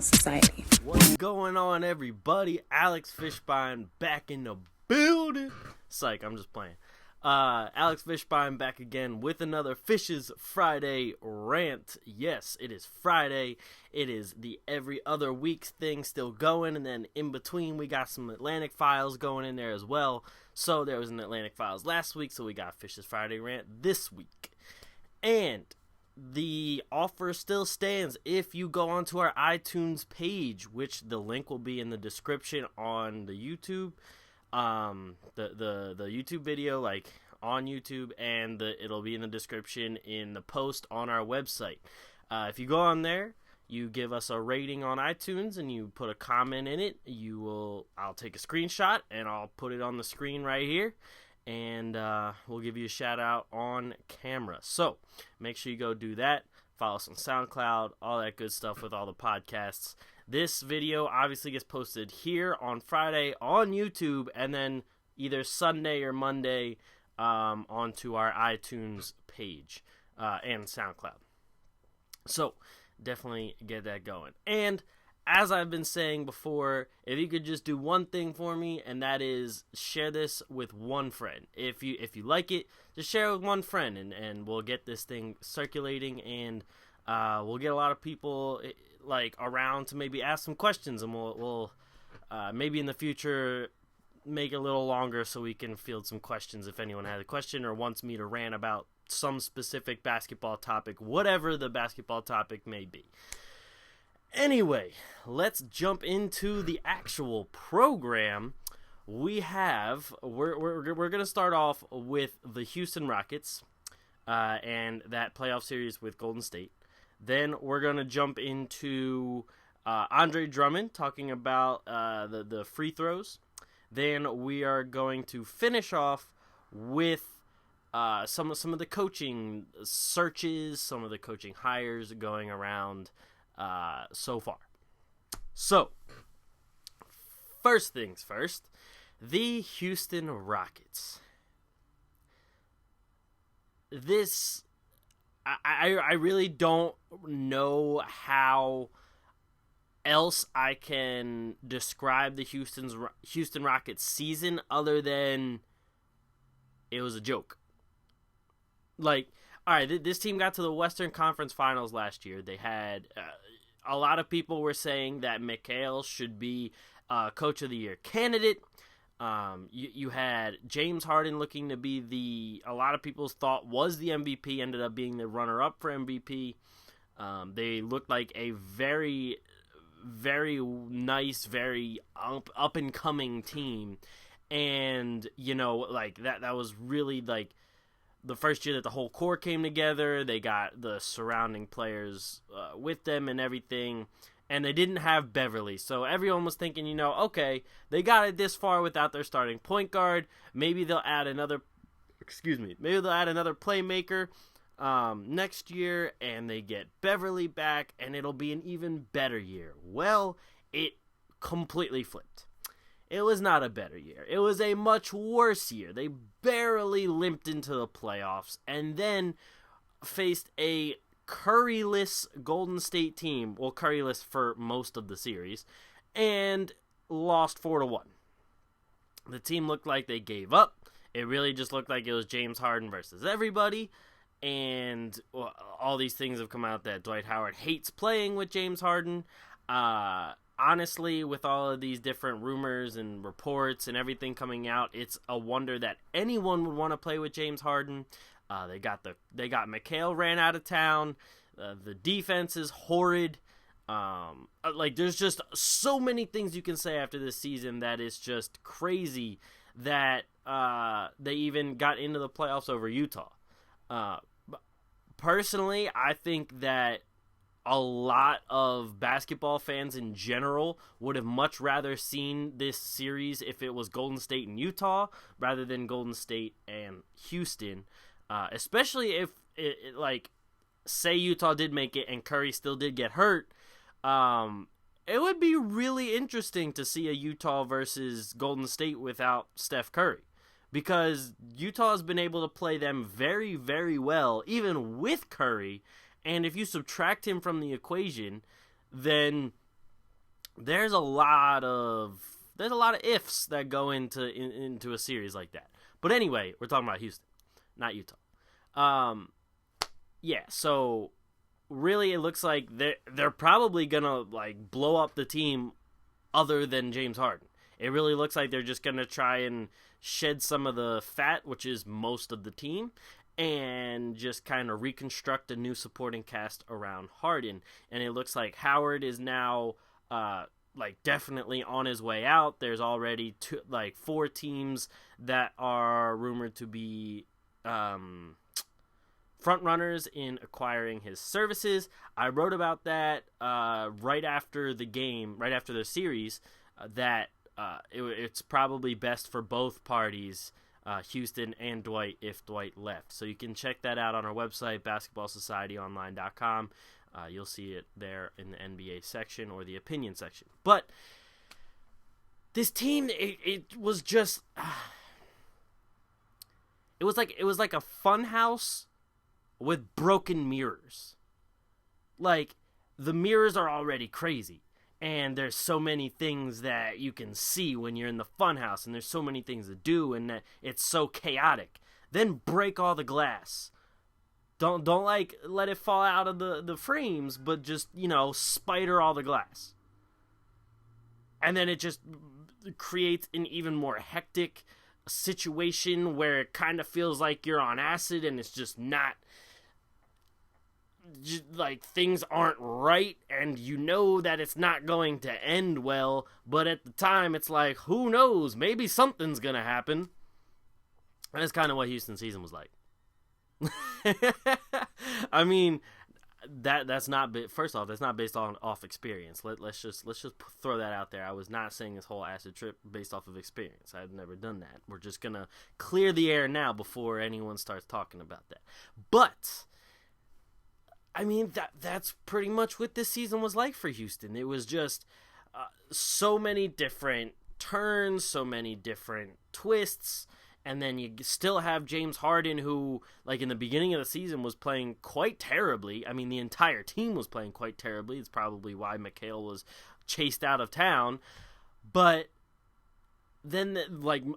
society. What's going on, everybody? Alex Fishbein back in the building. Psych, I'm just playing. Alex Fishbein back again with another Fisch's Friday rant. Yes, it is Friday. It is the every other week thing still going, and then in between we got some Atlantic Files going in there as well. So there was an Atlantic Files last week, so we got Fisch's Friday rant this week. And the offer still stands if you go onto our iTunes page, which the link will be in the description on the YouTube, the YouTube video, like on YouTube, and it'll be in the description in the post on our website. If you go on there, you give us a rating on iTunes and you put a comment in it, I'll take a screenshot and I'll put it on the screen right here. And we'll give you a shout out on camera. So make sure you go do that. Follow us on SoundCloud, all that good stuff with all the podcasts. This video obviously gets posted here on Friday on YouTube, and then either Sunday or Monday onto our iTunes page and SoundCloud. So definitely get that going. And as I've been saying before, if you could just do one thing for me, and that is share this with one friend. If you like it, just share it with one friend, and we'll get this thing circulating, and we'll get a lot of people like around to maybe ask some questions, and we'll maybe in the future make it a little longer so we can field some questions if anyone has a question or wants me to rant about some specific basketball topic, whatever the basketball topic may be. Anyway, let's jump into the actual program. We're going to start off with the Houston Rockets and that playoff series with Golden State. Then we're going to jump into Andre Drummond talking about the free throws. Then we are going to finish off with some of the coaching searches, some of the coaching hires going around so far. So, first things first, the Houston Rockets. This, I really don't know how else I can describe the Houston Rockets season other than it was a joke. Like, all right, this team got to the Western Conference Finals last year. They had a lot of people were saying that Mikal should be Coach of the Year candidate. You had James Harden looking to be a lot of people's thought was the MVP, ended up being the runner-up for MVP. They looked like a very, very nice, very up-and-coming team. And, like, that was really, like, the first year that the whole core came together. They got the surrounding players with them and everything, and they didn't have Beverly. So everyone was thinking, okay, they got it this far without their starting point guard. Maybe they'll add another playmaker next year, and they get Beverly back, and it'll be an even better year. Well, it completely flipped. It was not a better year. It was a much worse year. They barely limped into the playoffs and then faced a Curry-less Golden State team. Well, Curry-less for most of the series, and lost 4-1. The team looked like they gave up. It really just looked like it was James Harden versus everybody. And all these things have come out that Dwight Howard hates playing with James Harden. Honestly, with all of these different rumors and reports and everything coming out, it's a wonder that anyone would want to play with James Harden. They got Mikal ran out of town. The defense is horrid. There's just so many things you can say after this season that is just crazy that they even got into the playoffs over Utah. Personally, I think that a lot of basketball fans in general would have much rather seen this series if it was Golden State and Utah rather than Golden State and Houston, especially if say Utah did make it and Curry still did get hurt. It would be really interesting to see a Utah versus Golden State without Steph Curry, because Utah has been able to play them very, very well even with Curry. And if you subtract him from the equation, then there's a lot of ifs that go into a series like that. But anyway, we're talking about Houston, not Utah. Yeah, so really it looks like they're probably gonna like blow up the team other than James Harden. It really looks like they're just gonna try and shed some of the fat, which is most of the team, and just kind of reconstruct a new supporting cast around Harden. And it looks like Howard is now like definitely on his way out. There's already 4 teams that are rumored to be front runners in acquiring his services. I wrote about that right after the game, right after the series, that it's probably best for both parties, Houston and Dwight, if Dwight left. So you can check that out on our website, basketballsocietyonline.com. You'll see it there in the NBA section or the opinion section. But this team, it was just, it was like a fun house with broken mirrors. Like, the mirrors are already crazy, and there's so many things that you can see when you're in the funhouse, and there's so many things to do, and that it's so chaotic. Then break all the glass. Don't like let it fall out of the frames, but just, spider all the glass. And then it just creates an even more hectic situation where it kind of feels like you're on acid, and it's just not, like, things aren't right, and you know that it's not going to end well, but at the time it's like, who knows, maybe something's gonna happen. And that's kind of what Houston's season was like. I mean, that's not, first off, that's not based off experience. Let's just throw that out there. I was not saying this whole acid trip based off of experience. I've never done that. We're just gonna clear the air now before anyone starts talking about that. But I mean, that's pretty much what this season was like for Houston. It was just so many different turns, so many different twists, and then you still have James Harden, who, like, in the beginning of the season was playing quite terribly. I mean, the entire team was playing quite terribly. It's probably why McHale was chased out of town. But then,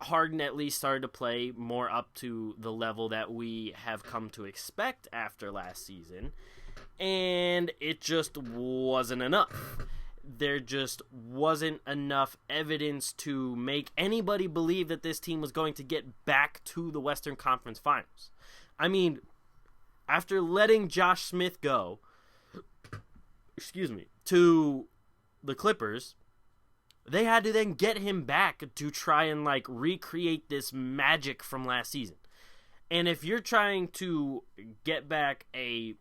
Harden at least started to play more up to the level that we have come to expect after last season. And it just wasn't enough. There just wasn't enough evidence to make anybody believe that this team was going to get back to the Western Conference Finals. I mean, after letting Josh Smith go, to the Clippers, they had to then get him back to try and, recreate this magic from last season. And if you're trying to get back a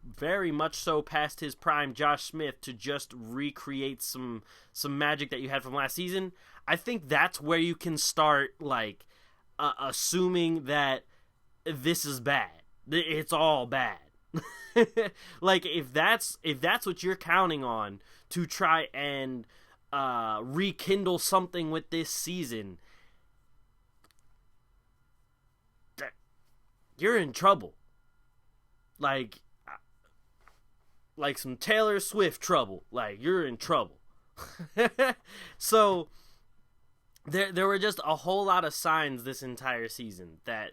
very much so past his prime Josh Smith to just recreate some magic that you had from last season, I think that's where you can start, assuming that this is bad. It's all bad. If that's what you're counting on to try and rekindle something with this season, you're in trouble. Like some Taylor Swift trouble. You're in trouble. So there were just a whole lot of signs this entire season that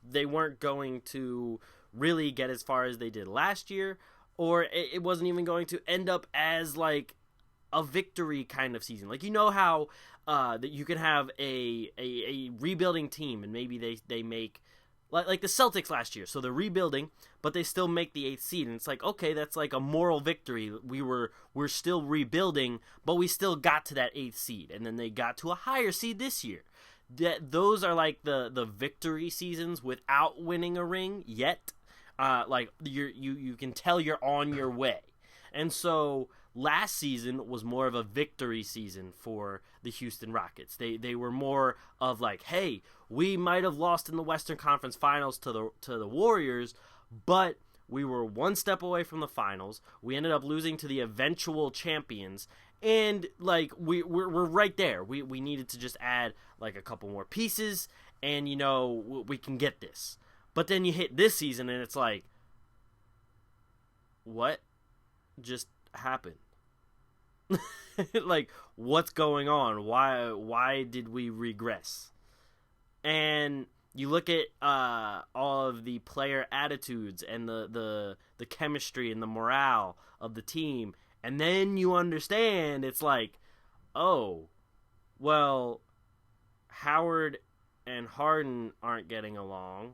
they weren't going to really get as far as they did last year, or it wasn't even going to end up as a victory kind of season. How that you can have a rebuilding team, and maybe they make like the Celtics last year. So they're rebuilding, but they still make the 8th seed. And it's okay, that's a moral victory. We're still rebuilding, but we still got to that 8th seed. And then they got to a higher seed this year. Those are the victory seasons without winning a ring yet. You can tell you're on your way. And so last season was more of a victory season for the Houston Rockets. They were more of hey, we might have lost in the Western Conference Finals to the Warriors, but we were one step away from the finals. We ended up losing to the eventual champions, and we're right there. We needed to just add a couple more pieces, and we can get this. But then you hit this season, and it's what just happened? Like, what's going on? Why did we regress? And you look at all of the player attitudes and the chemistry and the morale of the team, and then you understand it's like, oh, well, Howard and Harden aren't getting along,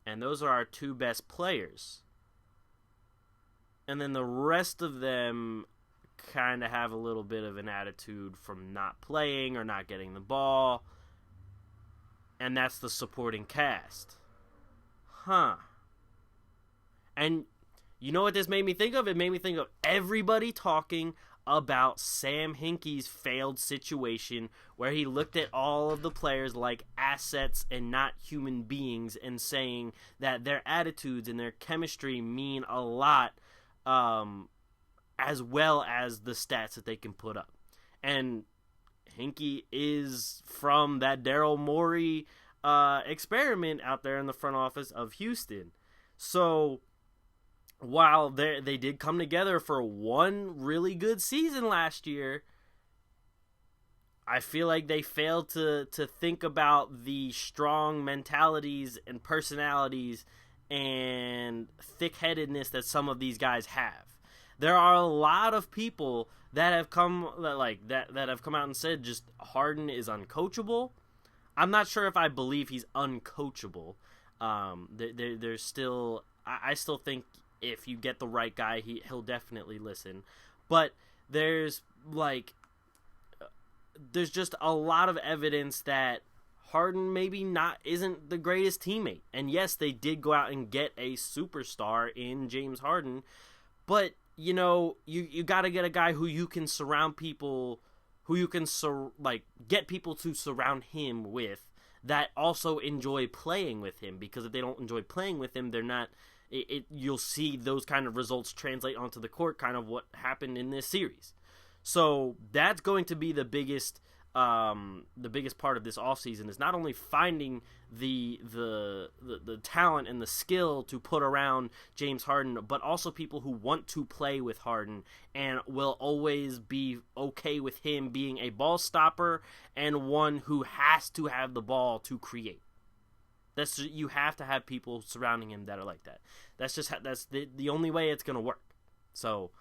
and those are our two best players. And then the rest of them kind of have a little bit of an attitude from not playing or not getting the ball. And that's the supporting cast. Huh. And you know what this made me think of? It made me think of everybody talking about Sam Hinkie's failed situation where he looked at all of the players like assets and not human beings and saying that their attitudes and their chemistry mean a lot, as well as the stats that they can put up. And Hinkie is from that Daryl Morey experiment out there in the front office of Houston. So while they did come together for one really good season last year, I feel like they failed to think about the strong mentalities and personalities and thick-headedness that some of these guys have. There are a lot of people that have come that have come out and said just Harden is uncoachable. I'm not sure if I believe he's uncoachable. There's still, I still think if you get the right guy, he'll definitely listen. But there's just a lot of evidence that Harden maybe isn't the greatest teammate. And yes, they did go out and get a superstar in James Harden, but you know, you got to get a guy who you can surround people, who you can get people to surround him with that also enjoy playing with him, because if they don't enjoy playing with him, they're not. You'll see those kind of results translate onto the court, kind of what happened in this series. So that's going to be the biggest part of this offseason, is not only finding the talent and the skill to put around James Harden, but also people who want to play with Harden and will always be okay with him being a ball stopper and one who has to have the ball to create. You have to have people surrounding him that are like that. That's the only way it's going to work. So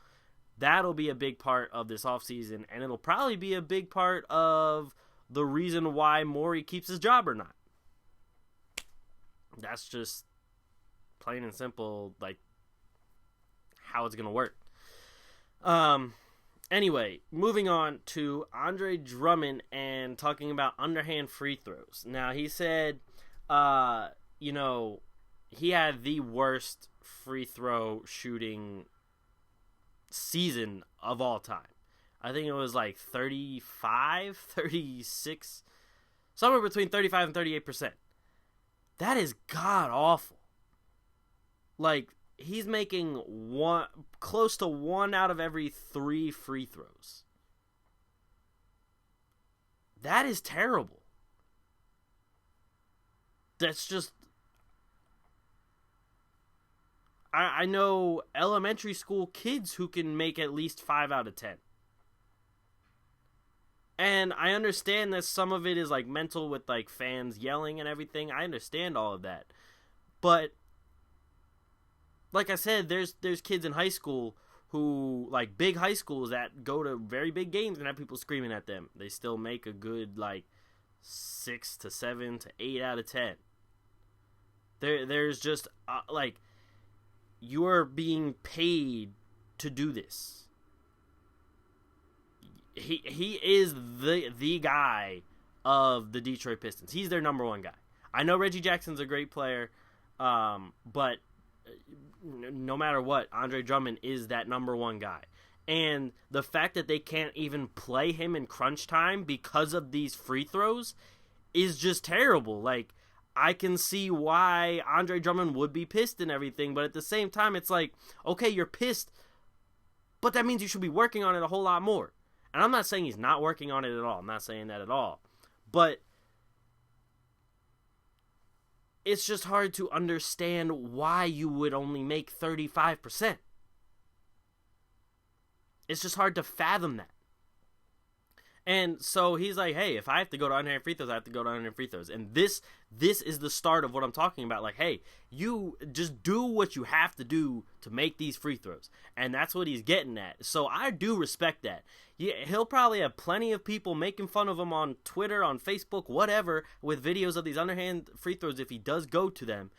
that'll be a big part of this offseason, and it'll probably be a big part of the reason why Morey keeps his job or not. That's just plain and simple, like, how it's going to work. Anyway, moving on to Andre Drummond and talking about underhand free throws. Now, he said, he had the worst free throw shooting season of all time. I think it was like 35, 36, somewhere between 35 and 38%. That is god awful. Like, he's making close to 1 out of every 3 free throws. That is terrible. That's just, I know elementary school kids who can make at least 5 out of 10. And I understand that some of it is like mental with like fans yelling and everything. I understand all of that. But like I said, there's kids in high school who, like big high schools, that go to very big games and have people screaming at them. They still make a good like 6 to 7 to 8 out of 10. There's just like, you are being paid to do this. He is the guy of the Detroit Pistons. He's their number one guy. I know Reggie Jackson's a great player, but no matter what, Andre Drummond is that number one guy. And the fact that they can't even play him in crunch time because of these free throws is just terrible. Like, I can see why Andre Drummond would be pissed and everything, but at the same time, it's like, okay, you're pissed, but that means you should be working on it a whole lot more. And I'm not saying he's not working on it at all. I'm not saying that at all. But it's just hard to understand why you would only make 35%. It's just hard to fathom that. And so he's like, hey, if I have to go to underhand free throws, I have to go to underhand free throws. And this is the start of what I'm talking about. Like, hey, you just do what you have to do to make these free throws. And that's what he's getting at. So I do respect that. Yeah, he'll probably have plenty of people making fun of him on Twitter, on Facebook, whatever, with videos of these underhand free throws if he does go to them.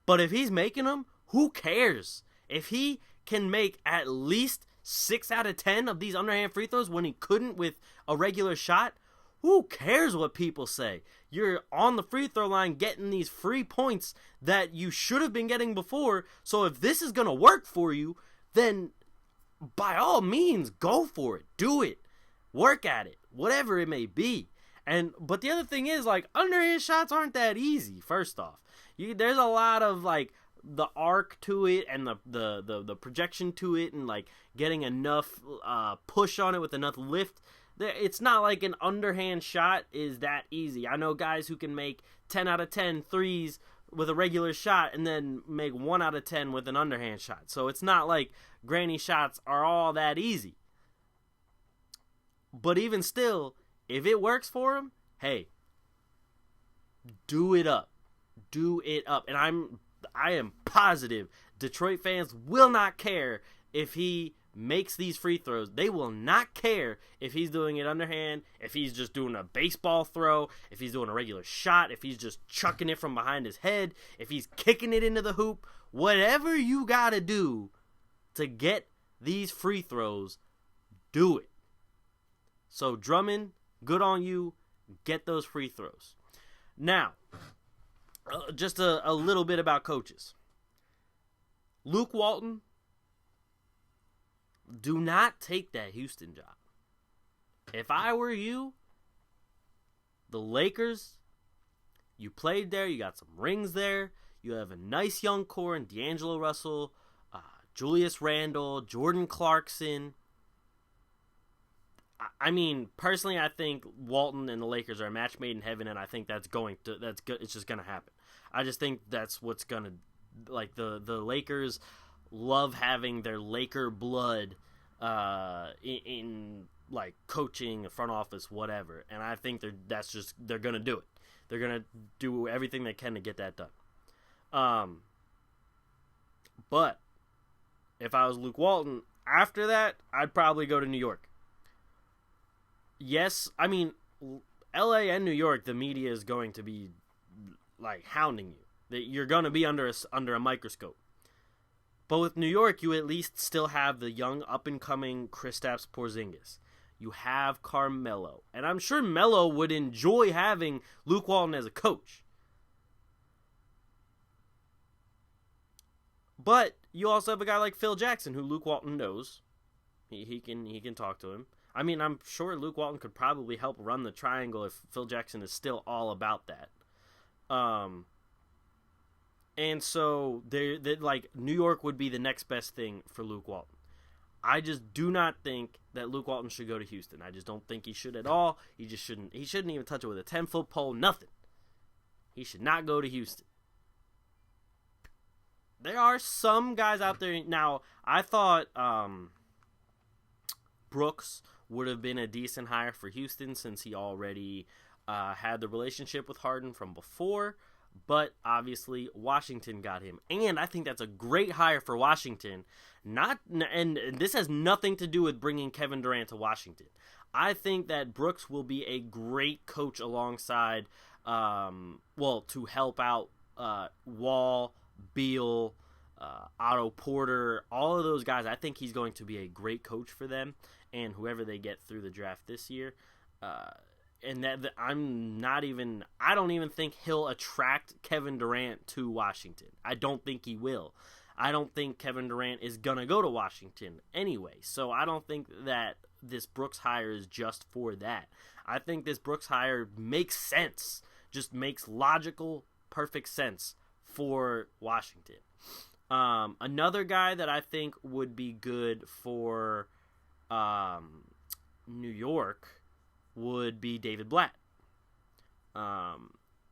But if he's making them, who cares? If he can make at least 6 out of 10 of these underhand free throws when he couldn't with a regular shot, who cares what people say? You're on the free throw line getting these free points that you should have been getting before. So if this is going to work for you, then by all means, go for it. Do it. Work at it. Whatever it may be. But the other thing is, like, underhand shots aren't that easy, first off. There's a lot of, like, the arc to it and the projection to it and like getting enough push on it with enough lift. It's not like an underhand shot is that easy. I know guys who can make 10 out of 10 threes with a regular shot and then make 1 out of 10 with an underhand shot. So it's not like granny shots are all that easy. But even still, if it works for him, hey, do it up. Do it up. And I am positive Detroit fans will not care if he makes these free throws. They will not care if he's doing it underhand, if he's just doing a baseball throw, if he's doing a regular shot, if he's just chucking it from behind his head, if he's kicking it into the hoop. Whatever you got to do to get these free throws, do it. So Drummond, good on you. Get those free throws. Now, just a little bit about coaches. Luke Walton, do not take that Houston job. If I were you, the Lakers, you played there, you got some rings there, you have a nice young core in D'Angelo Russell, Julius Randle, Jordan Clarkson. I mean, personally, I think Walton and the Lakers are a match made in heaven, and I think that's good. It's just going to happen. I just think that's what's going to, like, the Lakers love having their Laker blood in like coaching, front office, whatever. And I think they're going to do it. They're going to do everything they can to get that done. But if I was Luke Walton, after that, I'd probably go to New York. Yes, I mean, LA and New York, the media is going to be like hounding you. You're going to be under a microscope. But with New York, you at least still have the young up-and-coming Kristaps Porzingis. You have Carmelo. And I'm sure Melo would enjoy having Luke Walton as a coach. But you also have a guy like Phil Jackson, who Luke Walton knows. He can talk to him. I mean, I'm sure Luke Walton could probably help run the triangle if Phil Jackson is still all about that. And so like New York would be the next best thing for Luke Walton. I just do not think that Luke Walton should go to Houston. I just don't think he should at all. He just shouldn't. He shouldn't even touch it with a 10-foot pole. Nothing. He should not go to Houston. There are some guys out there now. I thought Brooks would have been a decent hire for Houston since he already had the relationship with Harden from before. But obviously Washington got him. And I think that's a great hire for Washington. And this has nothing to do with bringing Kevin Durant to Washington. I think that Brooks will be a great coach alongside, to help out Wall, Beal, Otto Porter, all of those guys. I think he's going to be a great coach for them and whoever they get through the draft this year. And I don't even think he'll attract Kevin Durant to Washington. I don't think he will. I don't think Kevin Durant is going to go to Washington anyway. So I don't think that this Brooks hire is just for that. I think this Brooks hire makes sense. Just makes logical, perfect sense for Washington. Another guy that I think would be good for New York would be David Blatt.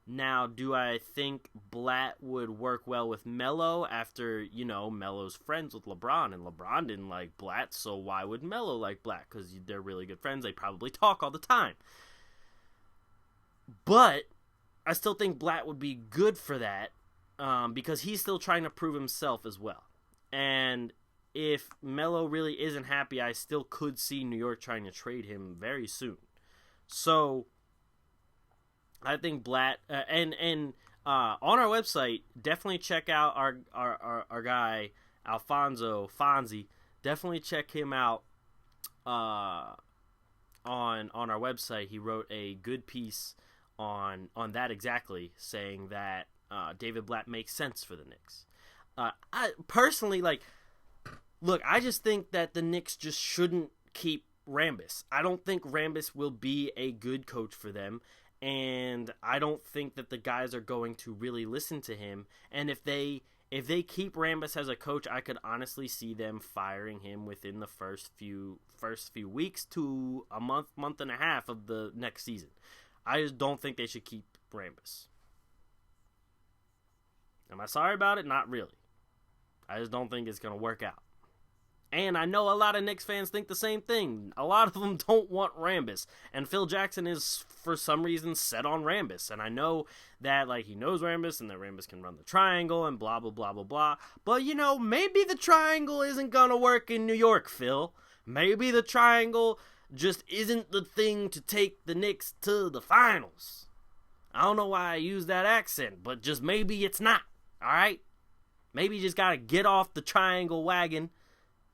Now, do I think Blatt would work well with Melo after, Melo's friends with LeBron, and LeBron didn't like Blatt, so why would Melo like Blatt? Because they're really good friends. They probably talk all the time. But I still think Blatt would be good for that because he's still trying to prove himself as well. And if Melo really isn't happy, I still could see New York trying to trade him very soon. So I think Blatt and on our website, definitely check out our guy Fonzie. Definitely check him out on our website. He wrote a good piece on that exactly, saying that David Blatt makes sense for the Knicks. I personally I just think that the Knicks just shouldn't keep Rambis. I don't think Rambis will be a good coach for them, and I don't think that the guys are going to really listen to him. And if they keep Rambis as a coach, I could honestly see them firing him within the first few weeks to a month and a half of the next season. I just don't think they should keep Rambis. Am I sorry about it? Not really. I just don't think it's going to work out. And I know a lot of Knicks fans think the same thing. A lot of them don't want Rambis. And Phil Jackson is, for some reason, set on Rambis. And I know that, he knows Rambis and that Rambis can run the triangle and blah, blah, blah, blah, blah. But, maybe the triangle isn't going to work in New York, Phil. Maybe the triangle just isn't the thing to take the Knicks to the finals. I don't know why I use that accent, but just maybe it's not. All right? Maybe you just got to get off the triangle wagon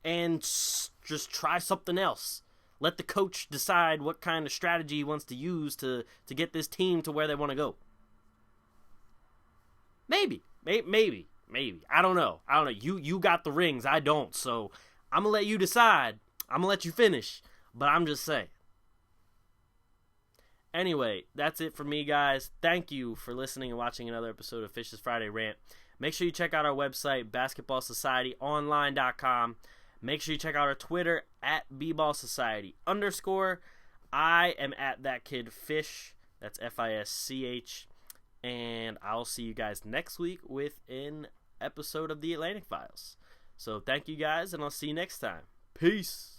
and just try something else. Let the coach decide what kind of strategy he wants to use to get this team to where they want to go. Maybe. I don't know. You got the rings. I don't. So I'm going to let you decide. I'm going to let you finish. But I'm just saying. Anyway, that's it for me, guys. Thank you for listening and watching another episode of Fisch's Friday Rant. Make sure you check out our website, basketballsocietyonline.com. Make sure you check out our Twitter, @bballsociety_. I am @thatkidfisch. That's Fisch. And I'll see you guys next week with an episode of the Atlantic Files. So thank you guys, and I'll see you next time. Peace.